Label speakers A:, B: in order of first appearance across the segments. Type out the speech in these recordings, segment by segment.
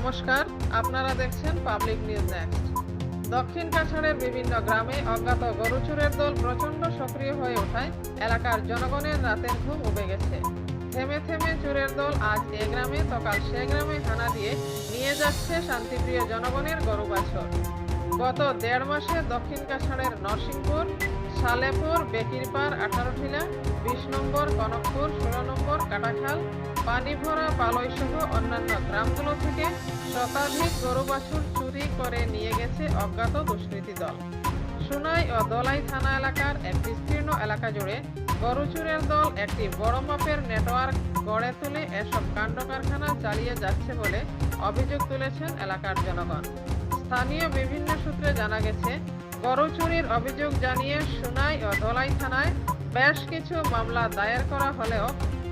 A: নমস্কার, আপনারা দেখছেন পাবলিক নিউজ নেক্সট। দক্ষিণ কাছাড়ের বিভিন্ন গ্রামে অজ্ঞাত গরু চোরের দল প্রচণ্ড সক্রিয় হয়ে ওঠায় এলাকার জনগণের রাতের ঘুম উবে গেছে। থেমে থেমে চোরের দল আজ এ গ্রামে তো কাল সে গ্রামে হানা দিয়ে নিয়ে যাচ্ছে শান্তিপ্রিয় জনগণের গরু বাছর। গত 1.5 মাসে দক্ষিণ কাছাড়ের নরসিংপুর, সালেপুর, বেকিরপাড়, 18 ঠিলা, 20 নম্বর, কনকপুর, 16 নম্বর, কাটাখাল, পানিভরা, পালই সহ অন্যান্য গ্রামগুলো থেকে শতাধিক গরু বাছুর চুরি করে নিয়ে গেছে অজ্ঞাত দুষ্কৃতী দল। সোনাই ও দলাই থানা এলাকার এক বিস্তীর্ণ এলাকা জুড়ে গরু চোরের দল একটি বড় মাপের নেটওয়ার্ক গড়ে তুলে এসব কাণ্ড কারখানা চালিয়ে যাচ্ছে বলে অভিযোগ তুলেছেন এলাকার জনগণ। স্থানীয় বিভিন্ন সূত্রে জানা গেছে, গরু চুরির অভিযোগ জানিয়ে সোনাই ও দলাই থানায় বেশ কিছু মামলা দায়ের করা হলেও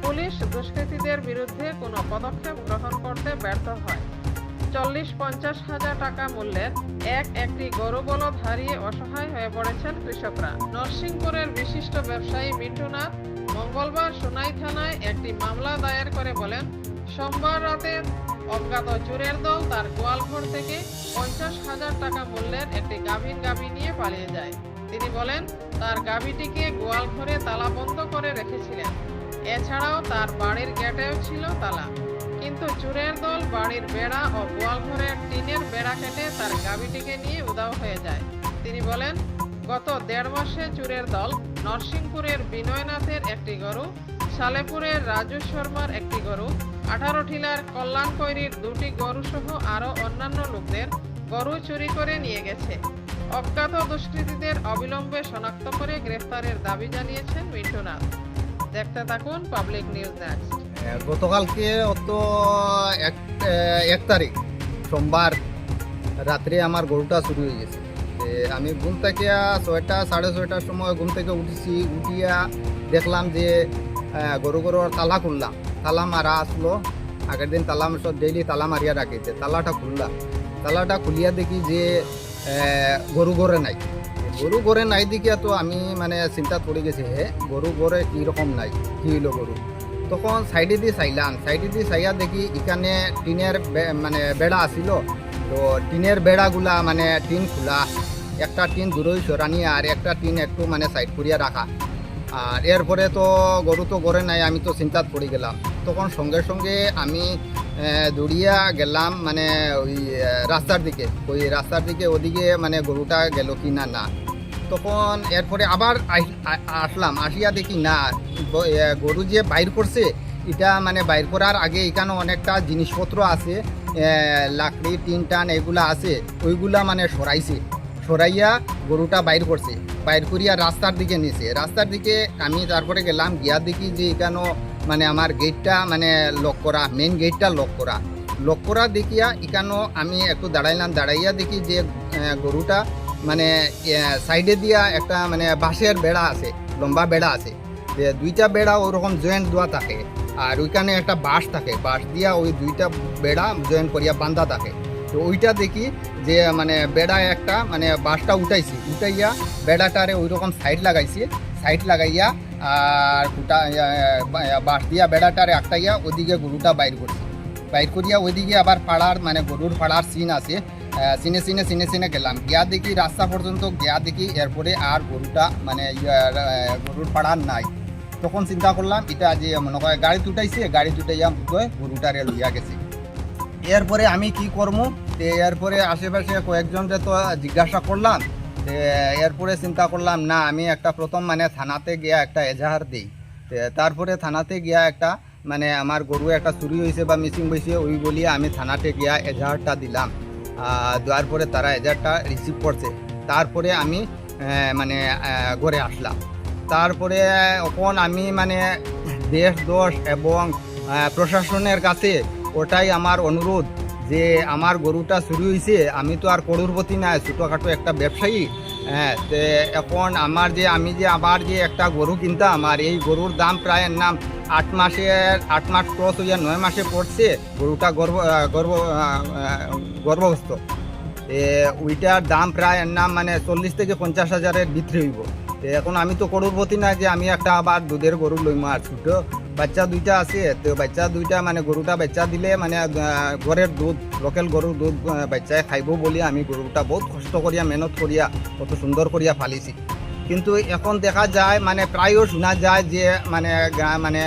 A: পুলিশ দুষ্কৃতীদের বিরুদ্ধে কোনো পদক্ষেপ গ্রহণ করতে ব্যর্থ হয়। 40-50 হাজার টাকা মূল্যের একটি গরু বলদ হারিয়ে অসহায় হয়ে পড়েছেন কৃষকরা। নরসিংপুরের বিশিষ্ট ব্যবসায়ী মিন্টু নাথ মঙ্গলবার সোনাই থানায় একটি মামলা দায়ের করে বলেন, সোমবার রাতে অজ্ঞাত চোরের দল তার গোয়ালঘর থেকে 50 হাজার টাকা মূল্যের একটি গাভীর গাভী নিয়ে পালিয়ে যায়। তিনি বলেন, তার গাভীটিকে গোয়ালঘরে তালাবন্ধ করে রেখেছিলেন। এছাড়াও তার বাড়ির গেটেও ছিল তালা, কিন্তু চোরের দল বাড়ির বেড়া ও গোয়ালঘরের টিনের বেড়া কেটে তার গাভীটিকে নিয়ে উধাও হয়ে যায়। তিনি বলেন, গত 1.5 মাসে চোরের দল নরসিংপুরের বিনয়নাথের একটি গরু, সালেপুরের রাজু শর্মার একটি গরু, 18 ঠিলার কল্যাণ কৈরির 2টি গরু সহ আরও অন্যান্য লোকদের গরু চুরি করে নিয়ে গেছে। অজ্ঞাত দুষ্কৃতীদের অবিলম্বে শনাক্ত করে গ্রেফতারের দাবি জানিয়েছেন মিন্টু নাথ। দেখতে থাকুন পাবলিক নিউজ নেক্সট।
B: গতকালকে এক তারিখ সোমবার রাত্রে আমার গরুটা শুরু হয়ে গেছে। আমি ঘুম থেকে 6টা সাড়ে 6টার সময় ঘুম থেকে উঠেছি, উঠিয়া দেখলাম যে গরুর তালা খুললাম, তালা মারা আসলো। আগের দিন তালা সব ডেইলি তালা মারিয়া রাখেছে, তালাটা খুলিয়া দেখি যে গরু ঘরে নাই। গরু ঘরে নাই দেখিয়া তো আমি চিন্তা পড়ে গেছি, গরু ঘরে কীরকম নাই, কী হইলো গরু। তখন সাইডে দিয়ে চাইয়া দেখি এখানে টিনের বেড়া আসিল। তো টিনের বেড়াগুলা টিন খোলা, একটা টিন দূরই সরানি আর একটা টিন একটু সাইড করিয়া রাখা। আর এরপরে তো গরু তো ঘরে নাই, আমি তো চিন্তাত পড়ে গেলাম। তখন সঙ্গে সঙ্গে আমি দৌড়িয়া গেলাম ওই রাস্তার দিকে ওদিকে গরুটা গেল কি না। তখন এরপরে আবার আসলাম, আসিয়া দেখি না, গরু যে বাইর করছে এটা বাইর করার আগে এখানে অনেকটা জিনিসপত্র আছে, লাকড়ি টিন টান এগুলা আছে, ওইগুলা সরাইয়া গরুটা বাইর করছে। বাইর করিয়া রাস্তার দিকে নিয়েছে। রাস্তার দিকে আমি তারপরে গেলাম, গিয়া দেখি যে এখানেও আমার গেটটা লক করা, মেন গেটটা লক করা দেখিয়া এখানেও আমি একটু দাঁড়াইয়া দেখি যে গরুটা সাইডে দিয়া একটা বাঁশের বেড়া আছে, লম্বা বেড়া আছে, যে 2টা বেড়া ওরকম জয়েন্ট দেওয়া থাকে। আর ওইখানে একটা বাঁশ থাকে, বাঁশ দিয়া ওই 2টা বেড়া জয়েন্ট করিয়া বান্ধা থাকে। তো ওইটা দেখি যে বেড়া একটা বাঁশটা উঠাইয়া বেড়াটারে ওই রকম সাইড লাগাইয়া আর বাঁশ দিয়া বেড়াটারে আটকাইয়া ওদিকে গরুটা বাইর করিয়া ওইদিকে আবার পাড়ার গরুর পাড়ার সিন আছে, সিনে গেলাম। গিয়া দেখি রাস্তা পর্যন্ত গিয়া দেখি, এরপরে আর গরুটা গরুর পাড়ার নাই। তখন চিন্তা করলাম এটা যে মনে হয় গাড়ি তুটাইয়া গরুটারে লইয়া গেছে। এরপরে আমি কি করবো, এরপরে আশেপাশে কয়েকজনকে তো জিজ্ঞাসা করলাম। এরপরে চিন্তা করলাম না, আমি একটা প্রথম থানাতে গিয়া একটা এজাহার দিই। তারপরে থানাতে গিয়া একটা আমার গরু একটা চুরি হয়েছে বা মিসিং হয়েছে ওই বলিয়ে আমি থানাতে গিয়া এজাহারটা দিলাম। দেওয়ার পরে তারা এজাহারটা রিসিভ করছে। তারপরে আমি ঘরে আসলাম। তারপরে এখন আমি দেশ দোষ এবং প্রশাসনের কাছে ওটাই আমার অনুরোধ যে আমার গরুটা চুরি হয়েছে, আমি তো আর করোড়পতি না, ছোটোখাটো একটা ব্যবসায়ী। এখন আমি যে আবার যে একটা গরু কিনতাম, আর এই গরুর দাম প্রায় 8 মাস ক্রস হইয়া 9 মাসে পড়ছে। গরুটা গর্ভস্থ, ওইটার দাম প্রায় 40 থেকে 50 হাজারের ভিতরে হইব। এখন আমি তো করোড়পতি না যে আমি একটা আবার দুধের গরু লইম, আর ছোটো বাচ্চা দুইটা আছে, তো বাচ্চা দুইটা মানে গরুটা বাচ্চা দিলে মানে ঘরের দুধ, লোকাল গরুর দুধ বাচ্চায় খাইব বলে আমি গরুটা বহুত কষ্ট করিয়া মেহনত করিয়া কত সুন্দর করিয়া পালিছি। কিন্তু এখন দেখা যায় মানে প্রায়ও শোনা যায় যে মানে মানে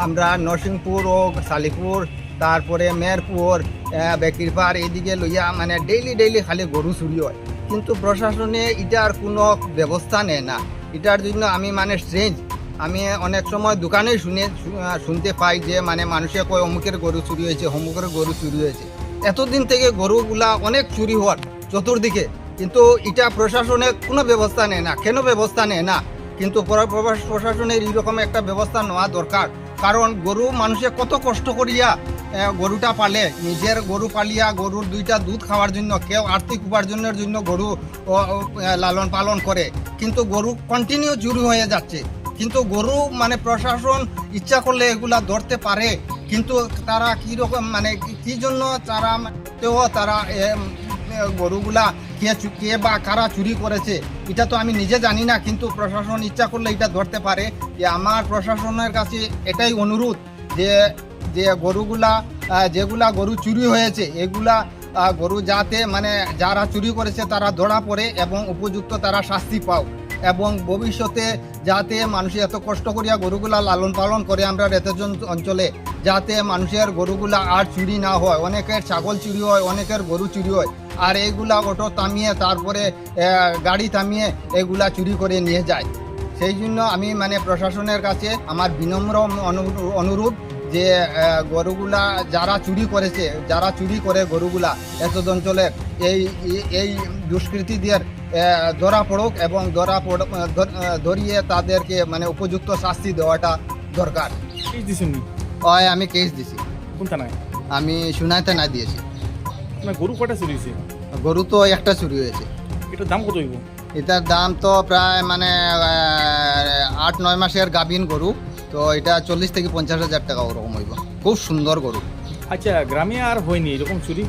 B: আমরা নরসিংপুর ও শালিপুর, তারপরে মেহেরপুর, বেকিরপাড় এইদিকে লইয়া মানে ডেইলি খালি গরু চুরি হয়, কিন্তু প্রশাসনে এটার কোনো ব্যবস্থা নেয় না। এটার জন্য আমি মানে স্ট্রেঞ্জ, আমি অনেক সময় দোকানে শুনতে পাই যে মানে মানুষে কয় অমুকের গরু চুরি হয়েছে, অমুকের গরু চুরি হয়েছে। এতদিন থেকে গরুগুলা অনেক চুরি হওয়ার চতুর্দিকে, কিন্তু এটা প্রশাসনে কোনো ব্যবস্থা নেয় না। কেন ব্যবস্থা নেয় না? কিন্তু প্রশাসনের এইরকম একটা ব্যবস্থা নেওয়া দরকার, কারণ গরু মানুষে কত কষ্ট করিয়া গরুটা পালে, নিজের গরু পালিয়া গরুর দুইটা দুধ খাওয়ার জন্য, কেউ আর্থিক উপার্জনের জন্য গরু লালন পালন করে, কিন্তু গরু কন্টিনিউ চুরি হয়ে যাচ্ছে। কিন্তু গরু মানে প্রশাসন ইচ্ছা করলে এগুলা ধরতে পারে, কিন্তু তারা কীরকম মানে কী জন্য তারা গরুগুলা কে বা কারা চুরি করেছে এটা তো আমি নিজে জানি না, কিন্তু প্রশাসন ইচ্ছা করলে এটা ধরতে পারে। যে আমার প্রশাসনের কাছে এটাই অনুরোধ যে যে গরুগুলা যেগুলা গরু চুরি হয়েছে এগুলা গরু যাতে মানে যারা চুরি করেছে তারা ধরা পড়ে এবং উপযুক্ত তারা শাস্তি পাও, এবং ভবিষ্যতে যাতে মানুষ এত কষ্ট করিয়া গরুগুলা লালন পালন করে আমরা রেতজন অঞ্চলে, যাতে মানুষের গরুগুলা আর চুরি না হয়। অনেকের ছাগল চুরি হয়, অনেকের গরু চুরি হয়, আর এইগুলা অটো থামিয়ে তারপরে গাড়ি থামিয়ে এগুলা চুরি করে নিয়ে যায়। সেই জন্য আমি মানে প্রশাসনের কাছে আমার বিনম্র অনুরোধ যে গরুগুলা যারা চুরি করেছে, যারা চুরি করে গরুগুলা এত অঞ্চলের এই দুষ্কৃতীদের ধরা পড়ুক, এবং ধরিয়ে তাদেরকে মানে উপযুক্ত শাস্তি দেওয়াটা দরকার। হয় আমি কেস দিছি।
C: কোন থানায়?
B: আমি সুনাই থানায় দিয়েছি।
C: গরু কটা চুরি হয়েছে?
B: গরু তো একটা চুরি হয়েছে।
C: এটার দাম কত হইব?
B: এটার দাম তো প্রায় মানে 8-9 মাসের গাভীন গরু, তো এটা 40 থেকে 50,000 টাকা ওরকম হইব। খুব সুন্দর গরু।
C: আচ্ছা, গ্রামে আর হয়নি এরকম চুরি?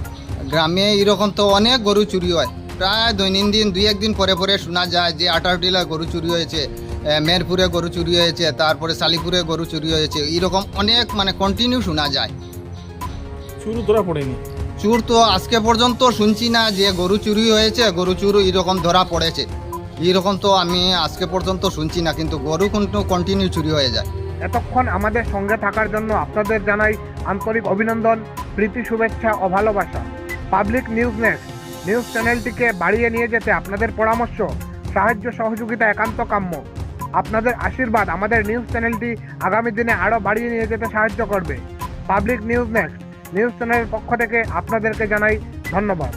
B: গ্রামে এরকম তো অনেক গরু চুরি হয়, প্রায় দৈনন্দিন 2-1 দিন পরে পরে শোনা যায় যে আটারটিলায় গরু চুরি হয়েছে, মেহেরপুরে গরু চুরি হয়েছে, তারপরে শালিপুরে গরু চুরি হয়েছে, এরকম অনেক মানে কন্টিনিউ শোনা যায়।
C: চুরি ধরা পড়েনি?
B: চুর তো আজকে পর্যন্ত শুনছি না যে গরু চুরি হয়েছে, গরু চুরি এরকম ধরা পড়েছে, এরকম তো আমি আজকে পর্যন্ত শুনছি না, কিন্তু গরু কিন্তু কন্টিনিউ চুরি হয়ে যায়।
D: এতক্ষণ আমাদের সঙ্গে থাকার জন্য আপনাদের জানাই আন্তরিক অভিনন্দন, প্রীতি, শুভেচ্ছা ও ভালোবাসা। পাবলিক নিউজ নেক্সট নিউজ চ্যানেলটিকে বাড়িয়ে নিয়ে যেতে আপনাদের পরামর্শ, সাহায্য, সহযোগিতা একান্ত কাম্য। আপনাদের আশীর্বাদ আমাদের নিউজ চ্যানেলটি আগামী দিনে আরও বাড়িয়ে নিয়ে যেতে সাহায্য করবে। পাবলিক নিউজ নেক্সট নিউজ চ্যানেলের পক্ষ থেকে আপনাদেরকে জানাই ধন্যবাদ।